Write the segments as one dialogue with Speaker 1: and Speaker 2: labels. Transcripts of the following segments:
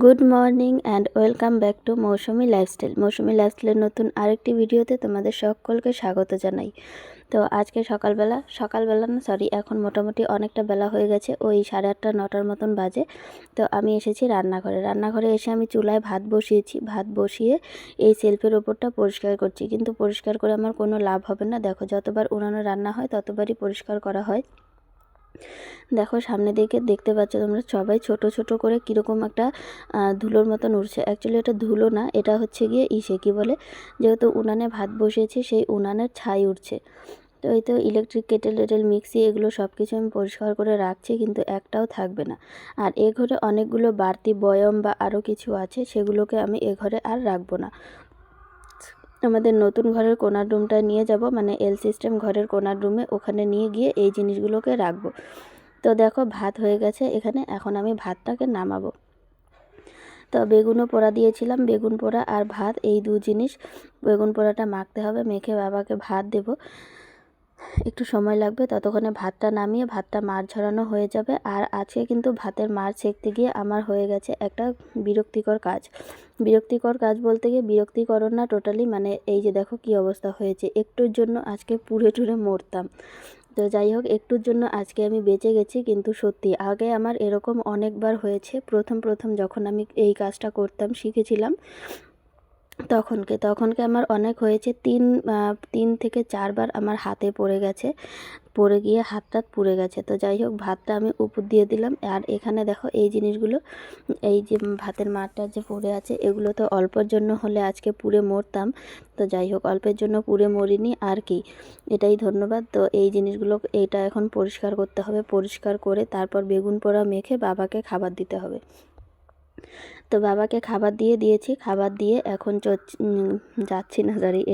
Speaker 1: Good morning and welcome back to Mousumi Lifestyle. Mousumi লাইফস্টাইলের নতুন আরেকটি ভিডিওতে তোমাদের সকলকে স্বাগত জানাই। তো আজকে সকালবেলা না সরি এখন মোটামুটি অনেকটা বেলা হয়ে গেছে, ওই 8:30 9টার মতন বাজে। তো আমি এসেছি রান্নাঘরে এসে আমি চুলায় ভাত বসিয়েছি। ভাত বসিয়ে এই সেলফের ওপরটা পরিষ্কার করছি, কিন্তু পরিষ্কার করে আমার কোনো লাভ হবে না। দেখো, যতবার উনানে রান্না হয় ততবারই পরিষ্কার করা হয়। দেখো, সামনে দিকে দেখতে পাচ্ছ তোমরা সবাই ছোট ছোট করে কীরকম একটা ধুলোর মতন উঠছে। অ্যাকচুয়ালি এটা ধুলো না, এটা হচ্ছে গিয়ে কী বলে, যেহেতু উনানে ভাত বসিয়েছি সেই উনানের ছাই উঠছে। তো এই তো ইলেকট্রিক কেটেল মিক্সি এগুলো সব কিছু আমি পরিষ্কার করে রাখছি, কিন্তু একটাও থাকবে না। আর এ ঘরে অনেকগুলো বাড়তি বয়ম বা আরও কিছু আছে, সেগুলোকে আমি এ ঘরে আর রাখবো না। আমাদের নতুন ঘরের কোনার রুমটা নিয়ে যাব, মানে এল সিস্টেম ঘরের কোনার রুমে, ওখানে নিয়ে গিয়ে এই জিনিসগুলোকে রাখবো। তো দেখো, ভাত হয়ে গেছে এখানে, এখন আমি ভাতটাকে নামাবো। তো বেগুনও পোড়া দিয়েছিলাম, বেগুন পোড়া আর ভাত এই দু জিনিস, বেগুন পোড়াটা মাখতে হবে, মেখে বাবাকে ভাত দেব। একটু সময় লাগবে, ততক্ষণে ভাতটা নামিয়ে ভাতটা মাড় ঝরানো হয়ে যাবে। আর আজকে কিন্তু ভাতের মাড় ছেঁকতে গিয়ে আমার হয়ে গেছে একটা বিরক্তিকর কাজ বলতে গিয়ে বিরক্তিকর না টোটালি, মানে এই যে দেখো কি অবস্থা হয়েছে। একটুর জন্য আজকে পুড়ে টুরে মরতাম। তো যাই হোক, একটুর জন্য আজকে আমি বেঁচে গেছি। কিন্তু সত্যি আগে আমার এরকম অনেকবার হয়েছে। প্রথম যখন আমি এই কাজটা করতাম শিখেছিলাম, তখনকে আমার অনেক হয়েছে। তিন থেকে চারবার আমার হাতে পড়ে গিয়ে হাতটা পুড়ে গেছে। তো যাই হোক, ভাতটা আমি উপর দিয়ে দিলাম। আর এখানে দেখো এই জিনিসগুলো, এই যে ভাতের মাড়টা যে পড়ে আছে, এগুলো তো অল্পের জন্য হলে আজকে পুড়ে মরতাম। তো যাই হোক, অল্পের জন্য পুড়ে মরিনি আর কি, এটাই ধন্যবাদ। তো এই জিনিসগুলো এইটা এখন পরিষ্কার করতে হবে, পরিষ্কার করে তারপর বেগুন পোড়া মেখে বাবাকে খাবার দিতে হবে। তো বাবাকে খাবার দিয়েছি, খাবার দিয়ে এখন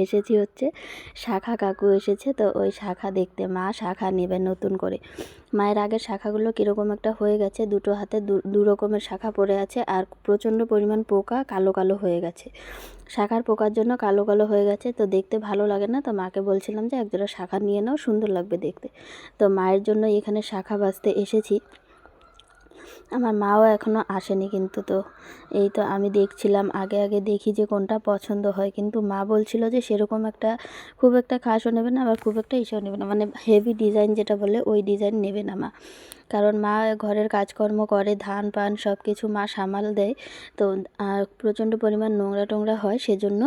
Speaker 1: এসেছি হচ্ছে শাখা কাকু এসেছে। তো ওই শাখা দেখতে, মা শাখা নেবে নতুন করে। মায়ের আগের শাখাগুলো কীরকম একটা হয়ে গেছে, দুটো হাতে দু রকমের শাখা পড়ে আছে, আর প্রচণ্ড পরিমাণ পোকা, কালো কালো হয়ে গেছে। শাখার পোকার জন্য কালো কালো হয়ে গেছে, তো দেখতে ভালো লাগে না। তো মাকে বলছিলাম যে একজোড়া শাখা নিয়ে নাও, সুন্দর লাগবে দেখতে। তো মায়ের জন্য এখানে শাখা বাছতে এসেছি। আমার মাও এখনও আসেনি, কিন্তু তো এই তো আমি দেখছিলাম, আগে দেখি যে কোনটা পছন্দ হয়। কিন্তু মা বলছিল যে সেরকম খুব একটা খাসও নেবে না, আবার খুব একটা ইসেও নেবে না, মানে হেভি ডিজাইন যেটা বলে ওই ডিজাইন নেবে না মা। কারণ মা ঘরের কাজকর্ম করে, ধান পান সব কিছু মা সামাল দেয়। তো প্রচণ্ড পরিমাণ নোংরা টোংরা হয়, সেজন্য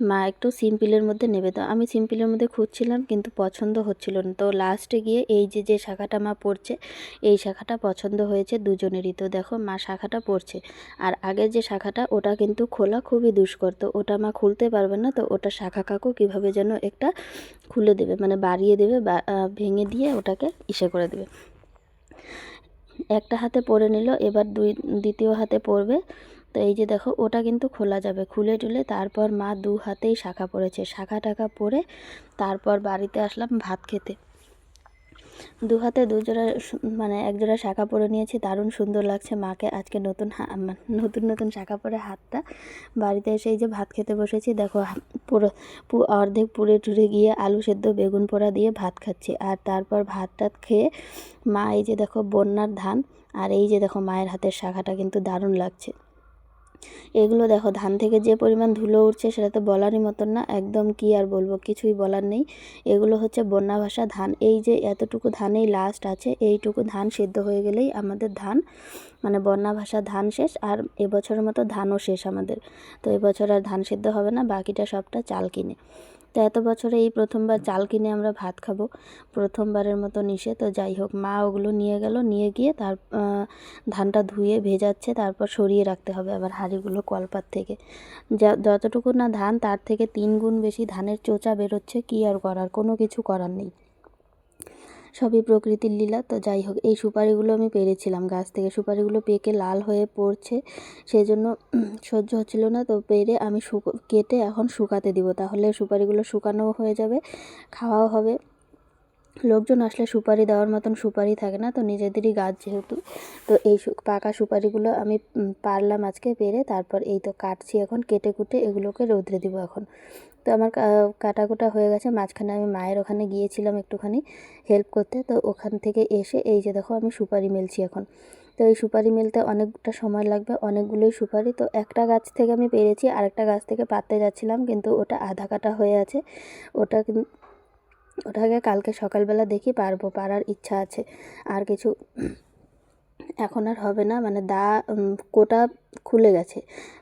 Speaker 1: মা একটু সিম্পলের মধ্যে নেবে। তো আমি সিম্পলের মধ্যে খুঁজছিলাম, কিন্তু পছন্দ হচ্ছিল না। তো লাস্টে গিয়ে এই যে শাখাটা মা পরছে, এই শাখাটা পছন্দ হয়েছে দুজনেরই। তো দেখো, মা শাখাটা পরছে। আর আগের যে শাখাটা, ওটা কিন্তু খোলা খুবই দুষ্কর, তো ওটা মা খুলতে পারবে না। তো ওটা শাখা কাকু কীভাবে যেন একটা খুলে দেবে, মানে বাড়িয়ে দেবে বা ভেঙে দিয়ে ওটাকে করে দেবে। একটা হাতে পরে নিল, এবার দ্বিতীয় হাতে পরবে। তো এই যে দেখো, ওটা কিন্তু খোলা যাবে, খুলে টুলে তারপর মা দু হাতেই শাখা পরেছে। শাখা টাকা পরে তারপর বাড়িতে আসলাম ভাত খেতে। দু হাতে মানে এক জোড়া শাখা পরে নিয়েছি, দারুণ সুন্দর লাগছে মাকে আজকে নতুন শাখা পরে হাতটা। বাড়িতে এসে এই যে ভাত খেতে বসেছি, দেখো পুরো অর্ধেক পুড়ে টুড়ে গিয়ে আলু সেদ্ধ বেগুন পোড়া দিয়ে ভাত খাচ্ছি। আর তারপর ভাত টাত খেয়ে মা এই যে দেখো বন্যার ধান, আর এই যে দেখো মায়ের হাতের শাখাটা কিন্তু দারুণ লাগছে। এগুলো দেখো, ধান থেকে যে পরিমাণ ধুলো উঠছে সেটা তো বলারই মতন না, একদম কি আর বলবো, কিছুই বলার নেই। এগুলো হচ্ছে বন্যা ভাসা ধান। এই যে এতটুকু ধানেই লাস্ট আছে, এইটুকু ধান সেদ্ধ হয়ে গেলেই আমাদের ধান, মানে বন্যা ভাসা ধান শেষ। আর এবছরের মতো ধানও শেষ আমাদের। তো এবছর আর ধান সেদ্ধ হবে না, বাকিটা সবটা চাল কিনে। তো এত বছরে এই প্রথমবার চাল কিনে আমরা ভাত খাবো, প্রথমবারের মতো নিশে। তো যাই হোক, মা ওগুলো নিয়ে গেল, নিয়ে গিয়ে তার ধানটা ধুয়ে ভেজাচ্ছে, তারপর সরিয়ে রাখতে হবে আবার হাঁড়িগুলো কলপাত থেকে। যতটুকু না ধান, তার থেকে 3 গুণ বেশি ধানের চোচা বেরোচ্ছে। কি আর করার, কোনো কিছু করার নেই, সবই প্রকৃতির লীলা। তো যাই হোক, এই সুপারিগুলো আমি পেরেছিলাম গাছ থেকে, সুপারিগুলো পেকে লাল হয়ে পড়ছে, সেই জন্য সহ্য হচ্ছিল না। তো পেরে আমি কেটে এখন শুকাতে দিব, তাহলে সুপারিগুলো শুকানোও হয়ে যাবে, খাওয়াও হবে। লোকজন আসলে সুপারি দেওয়ার মতন সুপারি থাকে না, তো নিজেদেরই গাছ যেহেতু। তো এই পাকা সুপারিগুলো আমি পারলাম আজকে পেরে, তারপর এই তো কাটছি এখন, কেটে কুটে এগুলোকে রোদ্রে দিব এখন। তো আমার কাটাকুটা হয়ে গেছে। মাঝখানে আমি মায়ের ওখানে গিয়েছিলাম একটুখানি হেল্প করতে। তো ওখান থেকে এসে এই যে দেখো, আমি সুপারি মেলছি এখন। তো এই সুপারি মিলতে অনেকটা সময় লাগবে, অনেকগুলোই সুপারি। তো একটা গাছ থেকে আমি পেরেছি, আরেকটা গাছ থেকে পাড়তে যাচ্ছিলাম, কিন্তু ওটা আধা কাটা হয়ে আছে। ওটাকে কালকে সকালবেলা দেখি পারবো, পারার ইচ্ছা আছে। আর কিছু এখন আর হবে না, মানে কোটা খুলে গেছে,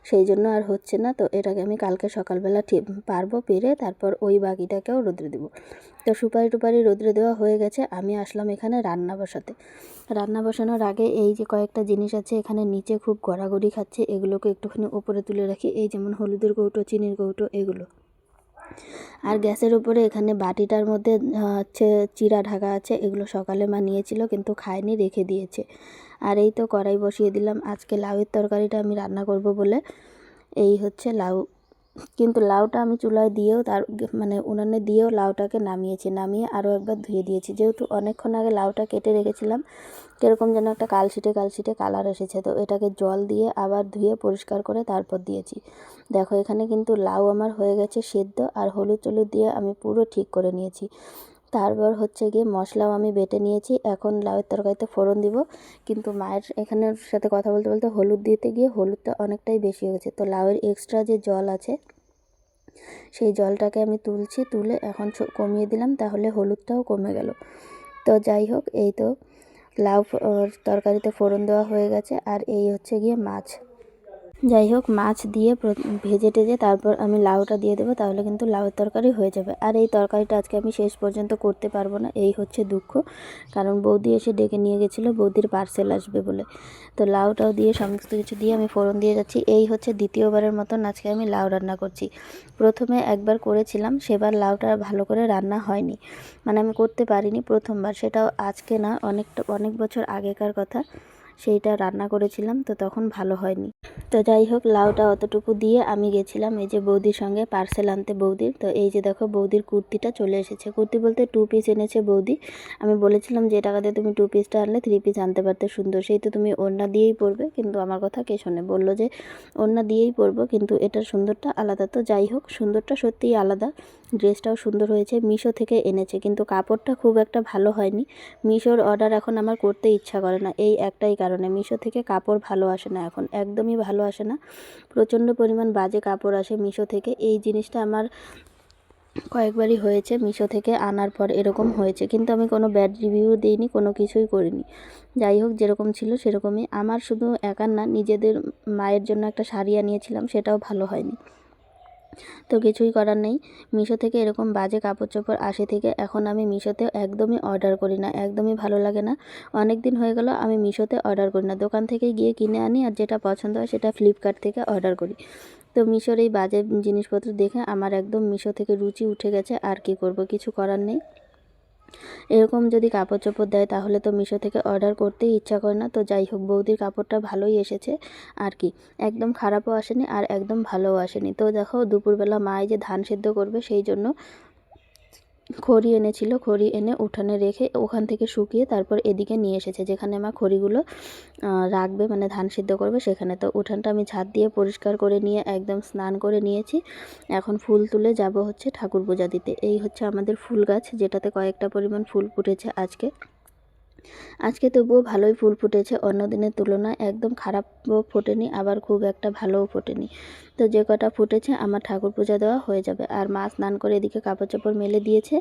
Speaker 1: সেই জন্য আর হচ্ছে না। তো এটাকে আমি কালকে সকালবেলা ঠিক পারবো, পেরে তারপর ওই বাকিটাকেও রোদ্রে দেবো। তো সুপারি টুপারি রোদ্রে দেওয়া হয়ে গেছে, আমি আসলাম এখানে রান্না বসাতে। রান্না বসানোর আগে এই যে কয়েকটা জিনিস আছে এখানে নিচে খুব গড়াগড়ি খাচ্ছে, এগুলোকে একটুখানি উপরে তুলে রাখি। এই যেমন হলুদের কৌটো, চিনির কৌটো, এগুলো। আর গ্যাসের উপরে এখানে বাটিটার মধ্যে হচ্ছে চিড়া ঢাকা আছে, এগুলো সকালে মা নিয়েছিল কিন্তু খায়নি, রেখে দিয়েছে। আর এই তো কড়াই বসিয়ে দিলাম, আজকে লাউয়ের তরকারিটা আমি রান্না করব বলে। এই হচ্ছে লাউ, কিন্তু লাউটা আমি চুলায় দিয়েও মানে উনানে দিয়েও লাউটাকে নামিয়ে আরও একবার ধুয়ে দিয়েছি, যেহেতু অনেকক্ষণ আগে লাউটা কেটে রেখেছিলাম। কীরকম যেন একটা কালশিটে কালার এসেছে, তো এটাকে জল দিয়ে আবার ধুয়ে পরিষ্কার করে তারপর দিয়েছি। দেখো এখানে কিন্তু লাউ আমার হয়ে গেছে সেদ্ধ, আর হলুদ টলুদ দিয়ে আমি পুরো ঠিক করে নিয়েছি। তারপর হচ্ছে গিয়ে মশলাও আমি বেটে নিয়েছি, এখন লাউয়ের তরকারিতে ফোড়ন দিব। কিন্তু মায়ের এখানে সাথে কথা বলতে বলতে হলুদ দিতে গিয়ে হলুদটা অনেকটাই বেশি হয়ে গেছে, তো লাউয়ের এক্সট্রা যে জল আছে সেই জলটাকে আমি তুলে এখন কমিয়ে দিলাম, তাহলে হলুদটাও কমে গেল। তো যাই হোক, এই তো লাউ তরকারিতে ফোড়ন দেওয়া হয়ে গেছে। আর এই হচ্ছে গিয়ে মাছ, যাই হোক মাছ দিয়ে ভেজে টেজে তারপর আমি লাউটা দিয়ে দেবো, তাহলে কিন্তু লাউয়ের তরকারি হয়ে যাবে। আর এই তরকারিটা আজকে আমি শেষ পর্যন্ত করতে পারবো না, এই হচ্ছে দুঃখ, কারণ বৌদি এসে ডেকে নিয়ে গেছিলো বৌদির পার্সেল আসবে বলে। তো লাউটাও দিয়ে সমস্ত কিছু দিয়ে আমি ফোড়ন দিয়ে যাচ্ছি। এই হচ্ছে দ্বিতীয়বারের মতন আজকে আমি লাউ রান্না করছি। প্রথমে একবার করেছিলাম, সেবার লাউটা ভালো করে রান্না হয়নি, মানে আমি করতে পারিনি প্রথমবার, সেটাও আজকে না, অনেক বছর আগেকার কথা। সেইটা রান্না করেছিলাম, তো তখন ভালো হয়নি। তো যাই হোক, লাউটা অতটুকু দিয়ে আমি গেছিলাম এই যে বৌদির সঙ্গে পার্সেল আনতে বৌদির। তো এই যে দেখো বৌদির কুর্তিটা চলে এসেছে, কুর্তি বলতে 2 পিস এনেছে বৌদি। আমি বলেছিলাম যে টাকা দিয়ে তুমি 2 পিসটা আনলে 3 পিস আনতে পারতে সুন্দর, সেই তো তুমি ওড়না দিয়েই পরবে, কিন্তু আমার কথা কে শোনে, বললো যে ওড়না দিয়েই পরবো, কিন্তু এটার সুন্দরটা আলাদা। তো যাই হোক, সুন্দরটা সত্যিই আলাদা, ড্রেসটাও সুন্দর হয়েছে। মিশো থেকে এনেছে, কিন্তু কাপড়টা খুব একটা ভালো হয়নি। মিশোর অর্ডার এখন আমার করতে ইচ্ছা করে না, এই একটাই কারণে, মিশো থেকে কাপড় ভালো আসে না, এখন একদমই ভালো আসে না, প্রচণ্ড পরিমাণ বাজে কাপড় আসে মিশো থেকে। এই জিনিসটা আমার কয়েকবারই হয়েছে, মিশো থেকে আনার পর এরকম হয়েছে, কিন্তু আমি কোনো ব্যাড রিভিউ দিইনি, কোনো কিছুই করিনি। যাই হোক, যেরকম ছিল সেরকমই। আমার শুধু একার না, নিজেদের মায়ের জন্য একটা শাড়ি আনিয়েছিলাম, সেটাও ভালো হয়নি। তো কিছুই করার নেই, মিশো থেকে এরকম বাজে কাপড় চোপড় আসে থেকে এখন আমি মিশোতে একদমই অর্ডার করি না, একদমই ভালো লাগে না। অনেক দিন হয়ে গেল আমি মিশোতে অর্ডার করি না, দোকান থেকে গিয়ে কিনে আনি, আর যেটা পছন্দ হয় সেটা ফ্লিপকার্ট থেকে অর্ডার করি। তো মিশোর এই বাজে জিনিসপত্র দেখে আমার একদম মিশো থেকে রুচি উঠে গেছে, আর কি করব, কিছু করার নেই। এরকম যদি কাপড় চোপড় দেয় তাহলে তো মিশো থেকে অর্ডার করতেই ইচ্ছা করে না। তো যাই হোক, বৌদির কাপড়টা ভালোই এসেছে, আর কি, একদম খারাপও আসেনি আর একদম ভালোও আসেনি। তো দেখো, দুপুরবেলা মা এই যে ধান সেদ্ধ করবে, সেই জন্য খড়ি এনেছিল, খড়ি এনে উঠানে রেখে ওখান থেকে শুকিয়ে তারপর এদিকে নিয়ে এসেছে, যেখানে মা খড়িগুলো রাখবে, মানে ধান সিদ্ধ করবে সেখানে। তো উঠানটা আমি ঝাঁট দিয়ে পরিষ্কার করে নিয়ে একদম স্নান করে নিয়েছি। এখন ফুল তুলে যাব হচ্ছে ঠাকুর পূজা দিতে। এই হচ্ছে আমাদের ফুল গাছ, যেটাতে কয়েকটা পরিমাণ ফুল ফুটেছে আজকে তবুও ভালোই ফুল ফুটেছে, অন্য দিনের তুলনায় একদম খারাপও ফোটেনি, আবার খুব একটা ভালোও ফোটেনি। তো যে কটা ফুটেছে আমার ঠাকুর পূজা দেওয়া হয়ে যাবে। আর মা স্নান করে এদিকে কাপড় চোপড় মেলে দিয়েছে,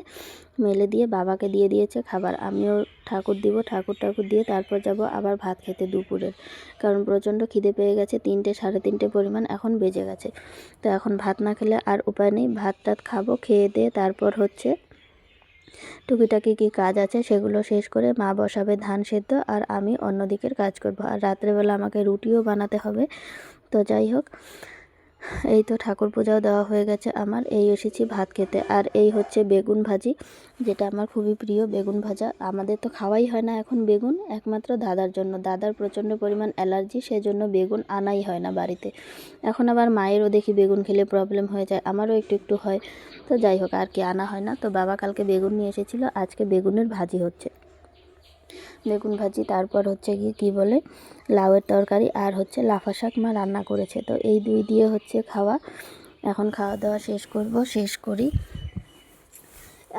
Speaker 1: মেলে দিয়ে বাবাকে দিয়ে দিয়েছে খাবার, আমিও ঠাকুর দিব, ঠাকুর দিয়ে তারপর যাব আবার ভাত খেতে দুপুরের, কারণ প্রচণ্ড খিদে পেয়ে গেছে, 3টে 3:30 পরিমাণ এখন বেজে গেছে। তো এখন ভাত না খেলে আর উপায় নেই, ভাত টাত খাবো, খেয়ে দিয়ে তারপর হচ্ছে টুকিটাকি কী কাজ আছে সেগুলো শেষ করে মা বসাবে ধান সেদ্ধ, আর আমি অন্য দিকের কাজ করব। আর রাত্রেবেলা আমাকে রুটিও বানাতে হবে। তো যাই হোক, এই তো ঠাকুর পূজাও দেওয়া হয়ে গেছে আমার, এই এসেছি ভাত খেতে। আর এই হচ্ছে বেগুন ভাজি, যেটা আমার খুবই প্রিয়, বেগুন ভাজা। আমাদের তো খাওয়াই হয় না এখন বেগুন, একমাত্র দাদার জন্য, দাদার প্রচণ্ড পরিমাণ অ্যালার্জি, সেজন্য বেগুন আনাই হয় না বাড়িতে। এখন আবার মায়েরও দেখি বেগুন খেলে প্রবলেম হয়ে যায়, আমারও একটু একটু হয়। তো যাই হোক, আর কি আনা হয় না। তো বাবা কালকে বেগুন নিয়ে এসেছিলো, আজকে বেগুনের ভাজি হচ্ছে, বেগুন ভাজি। তারপর হচ্ছে কি বলে লাউয়ের তরকারি, আর হচ্ছে লাফা শাক মা রান্না করেছে। তো এই 2 দিয়ে হচ্ছে খাওয়া। এখন খাওয়া দাওয়া শেষ করি।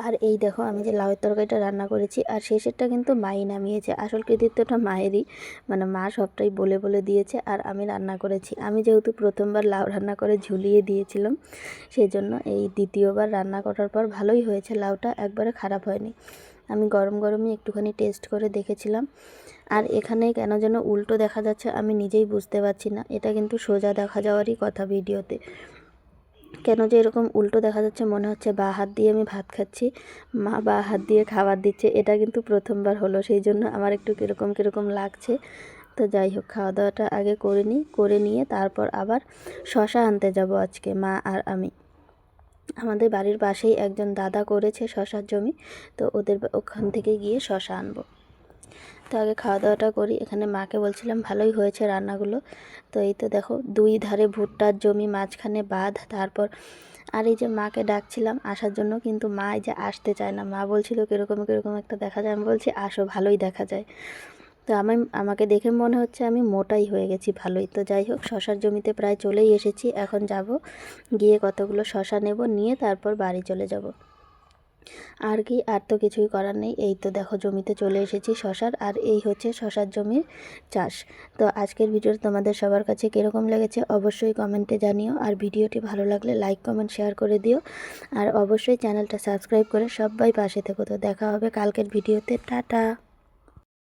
Speaker 1: আর এই দেখো আমি যে লাউয়ের তরকারিটা রান্না করেছি, আর শেষেরটা কিন্তু মাই নামিয়েছে, আসল কৃতিত্বটা মায়েরই, মানে মা সবটাই বলে বলে দিয়েছে আর আমি রান্না করেছি। আমি যেহেতু প্রথমবার লাউ রান্না করে ঝুলিয়ে দিয়েছিলাম, সেই জন্য এই দ্বিতীয়বার রান্না করার পর ভালোই হয়েছে, লাউটা একবারে খারাপ হয়নি। আমি গরম গরমই একটুখানি টেস্ট করে দেখেছিলাম। আর এখানে কেন যেন উল্টো দেখা যাচ্ছে আমি নিজেই বুঝতে পারছি না, এটা কিন্তু সোজা দেখা যাওয়ারই কথা ভিডিওতে, কেন যে এরকম উল্টো দেখা যাচ্ছে, মনে হচ্ছে বাঁ হাত দিয়ে আমি ভাত খাচ্ছি, মা বাঁ হাত দিয়ে খাবার দিচ্ছে। এটা কিন্তু প্রথমবার হলো, সেই জন্য আমার একটু কীরকম কীরকম লাগছে। তো যাই হোক, খাওয়া দাওয়াটা আগে করে নিয়ে তারপর আবার শশা আনতে যাব আজকে মা আর আমি। আমাদের বাড়ির পাশেই একজন দাদা করেছে শশার জমি, তো ওদের ওখান থেকে গিয়ে শশা আনবো। তো আগে খাওয়া দাওয়াটা করি। এখানে মাকে বলছিলাম ভালোই হয়েছে রান্নাগুলো। তো এই তো দেখো, দুই ধারে ভুট্টার জমি, মাঝখানে বাঁধ, তারপর আর এই যে মাকে ডাকছিলাম আসার জন্য, কিন্তু মা এই যে আসতে চায় না। মা বলছিল কীরকম কীরকম একটা দেখা যায়, আমি বলছি আসো, ভালোই দেখা যায়। তো আমাকে দেখে মনে হচ্ছে আমি মোটাই হয়ে গেছি ভালোই। তো যাই হোক, শশার জমিতে প্রায় চলেই এসেছি, এখন যাব, গিয়ে কতগুলো শশা নেব, নিয়ে তারপর বাড়ি চলে যাব। আর কি, আর তো কিছুই করার নেই। এই তো দেখো জমিতে চলে এসেছি শশার, আর এই হচ্ছে শশার জমির চাষ। তো আজকের ভিডিওটা তোমাদের সবার কাছে কীরকম লেগেছে অবশ্যই কমেন্টে জানিও, আর ভিডিওটি ভালো লাগলে লাইক কমেন্ট শেয়ার করে দিও, আর অবশ্যই চ্যানেলটা সাবস্ক্রাইব করে সবাই পাশে থেকো। তো দেখা হবে কালকের ভিডিওতে, টাটা।